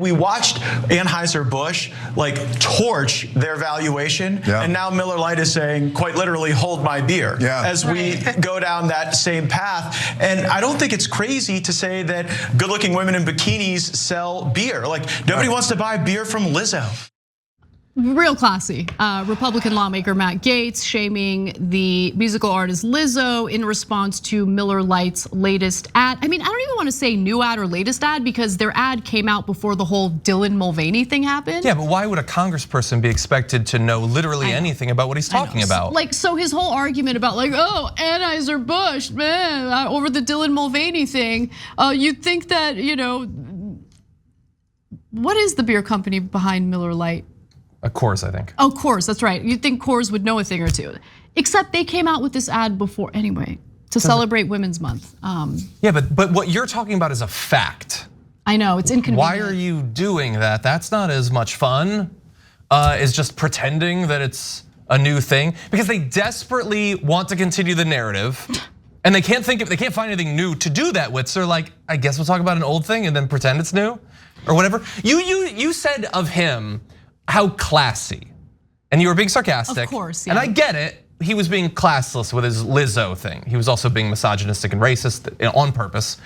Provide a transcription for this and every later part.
We watched Anheuser-Busch like torch their valuation, and now Miller Lite is saying, quite literally, hold my beer, as we go down that same path. And I don't think it's crazy to say that good-looking women in bikinis sell beer. Like, nobody wants to buy beer from Lizzo. Real classy. Republican lawmaker Matt Gaetz shaming the musical artist Lizzo in response to Miller Lite's latest ad. I mean, I don't even want to say new ad or latest ad because their ad came out before the whole Dylan Mulvaney thing happened. Yeah, but why would a congressperson be expected to know literally anything about what he's talking about? Like, so his whole argument about like, oh, Anheuser-Busch, man, over the Dylan Mulvaney thing, you'd think that, what is the beer company behind Miller Lite? Coors, I think. Oh, Coors, that's right. You'd think Coors would know a thing or two. Except they came out with this ad before anyway, to celebrate Women's Month. Yeah, but what you're talking about is a fact. I know, it's inconvenient. Why are you doing that? That's not as much fun as just pretending that it's a new thing. Because they desperately want to continue the narrative. And they can't find anything new to do that with. So they're like, I guess we'll talk about an old thing and then pretend it's new or whatever. You said of him, how classy, and you were being sarcastic. Of course, yeah. And I get it. He was being classless with his Lizzo thing. He was also being misogynistic and racist on purpose.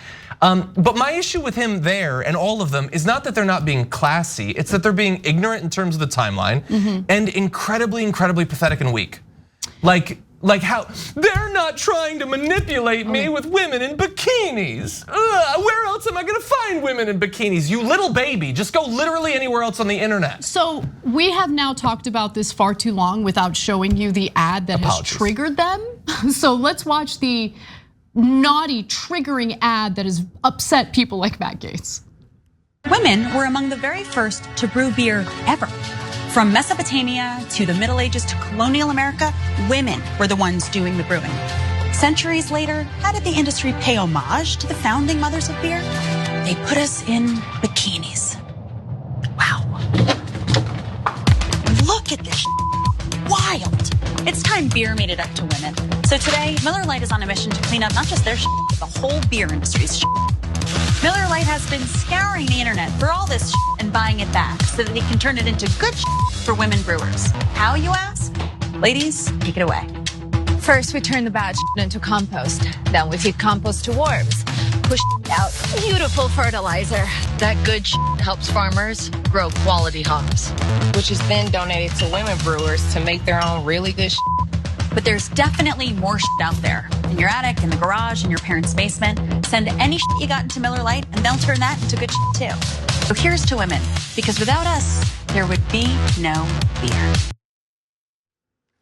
But my issue with him there and all of them is not that they're not being classy. It's that they're being ignorant in terms of the timeline and incredibly, incredibly pathetic and weak. Like how they're not trying to manipulate me with women in bikinis. Where else am I gonna find women in bikinis? You little baby, just go literally anywhere else on the internet. So we have now talked about this far too long without showing you the ad that has triggered them. So let's watch the naughty, triggering ad that has upset people like Matt Gaetz. Women were among the very first to brew beer ever. From Mesopotamia to the Middle Ages to colonial America, women were the ones doing the brewing. Centuries later, how did the industry pay homage to the founding mothers of beer? They put us in bikinis. Wow. Look at this wild. It's time beer made it up to women. So today, Miller Lite is on a mission to clean up not just their but the whole beer industry's Miller Lite has been scouring the internet for all this and buying it back so that they can turn it into good for women brewers. How, you ask? Ladies, take it away. First, we turn the bad into compost. Then we feed compost to worms. Push out beautiful fertilizer. That good helps farmers grow quality hops, which is then donated to women brewers to make their own really good But there's definitely more out there. In your attic, in the garage, in your parents' basement. Send any you got into Miller Lite and they'll turn that into good too. So here's to women, because without us, there would be no beer.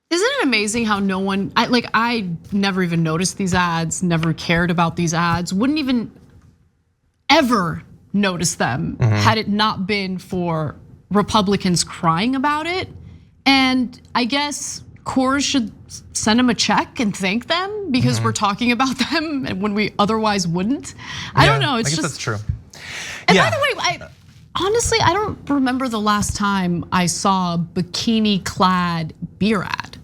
Isn't it amazing how no one, I never even noticed these ads, never cared about these ads, wouldn't even ever notice them had it not been for Republicans crying about it. And I guess Coors should send them a check and thank them because we're talking about them when we otherwise wouldn't. I don't know, it's I guess just. That's true. And by the way, honestly, I don't remember the last time I saw a bikini-clad beer ad.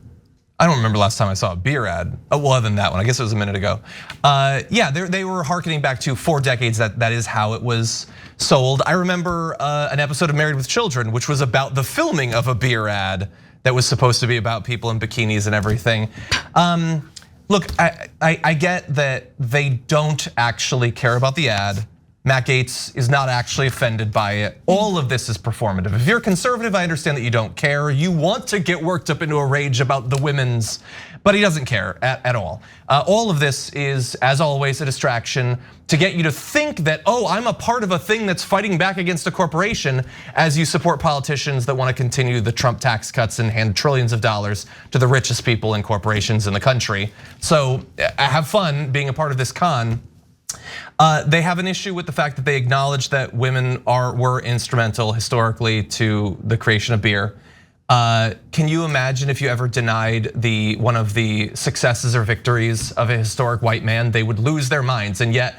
I don't remember last time I saw a beer ad. Well, other than that one, I guess it was a minute ago. Yeah, they were hearkening back to 4 decades. That is how it was sold. I remember an episode of Married with Children, which was about the filming of a beer ad that was supposed to be about people in bikinis and everything. Look, I get that they don't actually care about the ad. Matt Gaetz is not actually offended by it. All of this is performative. If you're conservative, I understand that you don't care. You want to get worked up into a rage about the women's, but he doesn't care at all. All of this is, as always, a distraction to get you to think that, oh, I'm a part of a thing that's fighting back against a corporation as you support politicians that want to continue the Trump tax cuts and hand trillions of dollars to the richest people and corporations in the country. So have fun being a part of this con. They have an issue with the fact that they acknowledge that women were instrumental historically to the creation of beer. Can you imagine if you ever denied one of the successes or victories of a historic white man? They would lose their minds, and yet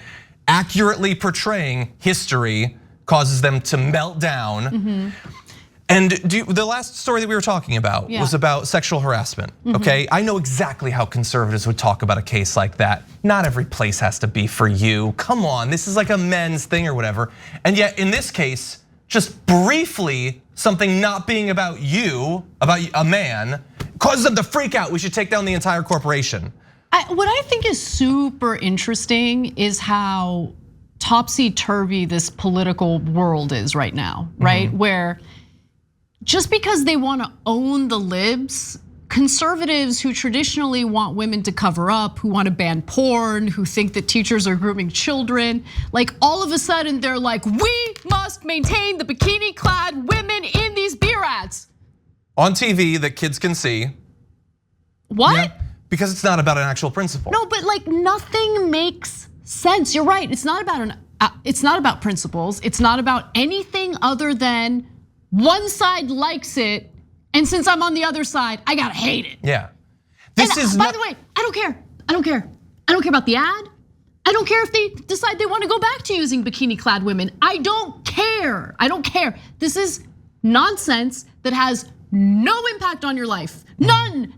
accurately portraying history causes them to melt down. And the last story that we were talking about was about sexual harassment, okay? I know exactly how conservatives would talk about a case like that. Not every place has to be for you. Come on, this is like a men's thing or whatever. And yet in this case, just briefly something not being about you, about a man, causes them to freak out. We should take down the entire corporation. What I think is super interesting is how topsy-turvy this political world is right now, right? Where just because they want to own the libs, conservatives who traditionally want women to cover up, who want to ban porn, who think that teachers are grooming children, like all of a sudden they're like, we must maintain the bikini-clad women in these beer ads. On TV that kids can see. What? Yeah, because it's not about an actual principle. No, but like nothing makes sense. You're right. It's not about principles. It's not about anything other than one side likes it, and since I'm on the other side, I gotta hate it. Yeah. By the way, I don't care. I don't care about the ad. I don't care if they decide they want to go back to using bikini-clad women. I don't care. I don't care. This is nonsense that has no impact on your life. None.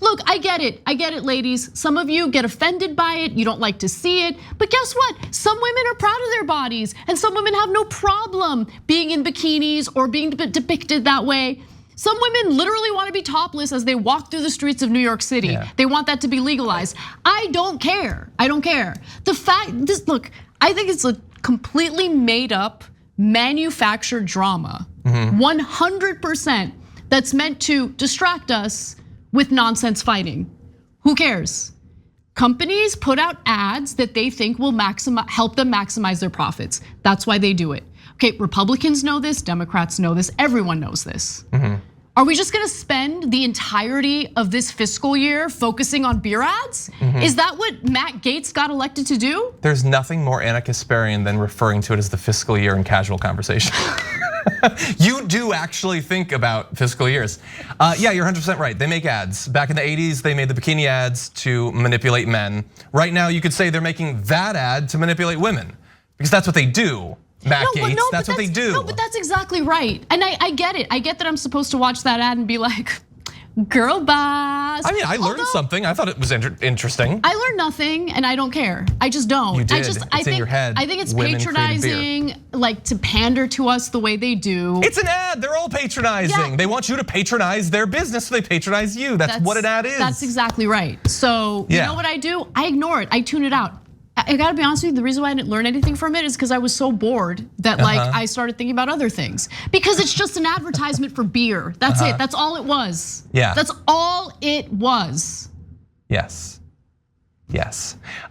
Look, I get it, ladies. Some of you get offended by it, you don't like to see it. But guess what? Some women are proud of their bodies, and some women have no problem being in bikinis or being depicted that way. Some women literally want to be topless as they walk through the streets of New York City. Yeah. They want that to be legalized. I don't care. Look, I think it's a completely made up, manufactured drama. 100%. That's meant to distract us with nonsense fighting. Who cares? Companies put out ads that they think will help them maximize their profits. That's why they do it. Okay, Republicans know this, Democrats know this, everyone knows this. Are we just gonna spend the entirety of this fiscal year focusing on beer ads? Is that what Matt Gaetz got elected to do? There's nothing more Kasparian than referring to it as the fiscal year in casual conversation. You do actually think about fiscal years. Yeah, you're 100% right. They make ads. Back in the 80s, they made the bikini ads to manipulate men. Right now, you could say they're making that ad to manipulate women, because that's what they do. Matt Gaetz, that's what they do. No, but that's exactly right. And I get it. I get that I'm supposed to watch that ad and be like, girl boss. I mean, I learned something. I thought it was interesting. I learned nothing, and I don't care. I just don't. You did. It's in your head. I think it's patronizing, like to pander to us the way they do. It's an ad. They're all patronizing. Yeah. They want you to patronize their business, so they patronize you. That's what an ad is. That's exactly right. So you know what I do? I ignore it. I tune it out. I gotta be honest with you, the reason why I didn't learn anything from it is because I was so bored that like I started thinking about other things. Because it's just an advertisement for beer. That's it, that's all it was. Yeah. That's all it was. Yes.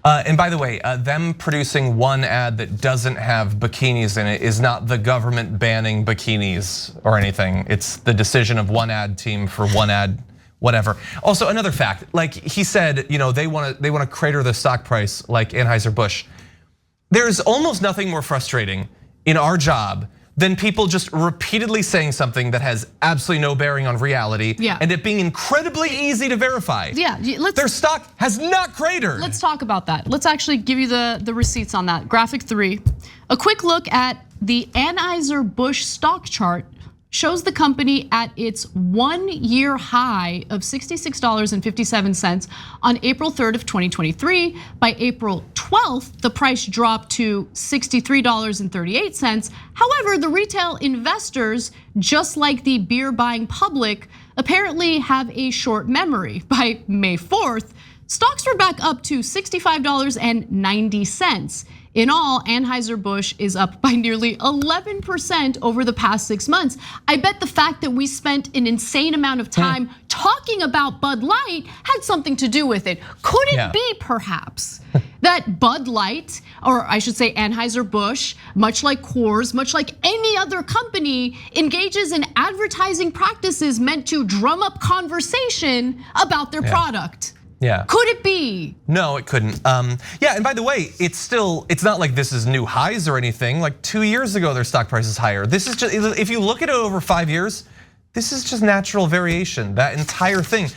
And by the way, them producing one ad that doesn't have bikinis in it is not the government banning bikinis or anything. It's the decision of one ad team for one ad. Whatever. Also, another fact, like he said, they want to crater the stock price like Anheuser-Busch. There's almost nothing more frustrating in our job than people just repeatedly saying something that has absolutely no bearing on reality, and it being incredibly easy to verify. Yeah, their stock has not cratered. Let's talk about that. Let's actually give you the receipts on that. Graphic 3, a quick look at the Anheuser-Busch stock chart shows the company at its 1-year high of $66.57 on April 3rd of 2023. By April 12th, the price dropped to $63.38. However, the retail investors, just like the beer buying public, apparently have a short memory. By May 4th, stocks were back up to $65.90. In all, Anheuser-Busch is up by nearly 11% over the past 6 months. I bet the fact that we spent an insane amount of time talking about Bud Light had something to do with it. Could it be perhaps that Bud Light, or I should say Anheuser-Busch, much like Coors, much like any other company, engages in advertising practices meant to drum up conversation about their product? Yeah. Could it be? No, it couldn't. Yeah, and by the way, it's not like this is new highs or anything. Like 2 years ago, their stock price is higher. This is just, if you look at it over 5 years, this is just natural variation, that entire thing.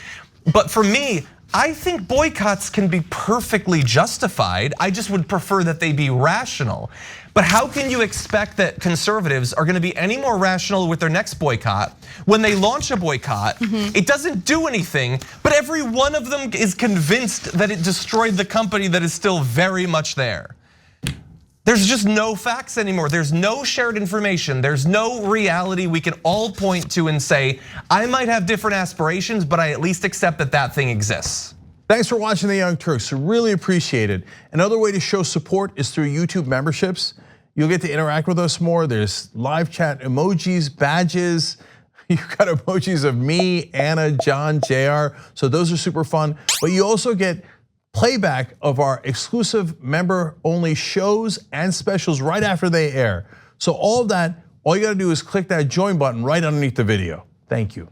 But for me, I think boycotts can be perfectly justified. I just would prefer that they be rational. But how can you expect that conservatives are gonna be any more rational with their next boycott? When they launch a boycott, it doesn't do anything, but every one of them is convinced that it destroyed the company that is still very much there. There's just no facts anymore. There's no shared information. There's no reality we can all point to and say, I might have different aspirations, but I at least accept that that thing exists. Thanks for watching The Young Turks, really appreciate it. Another way to show support is through YouTube memberships. You'll get to interact with us more. There's live chat emojis, badges. You've got emojis of me, Anna, John, JR. So those are super fun. But you also get playback of our exclusive member-only shows and specials right after they air. So all of that, all you gotta do is click that join button right underneath the video. Thank you.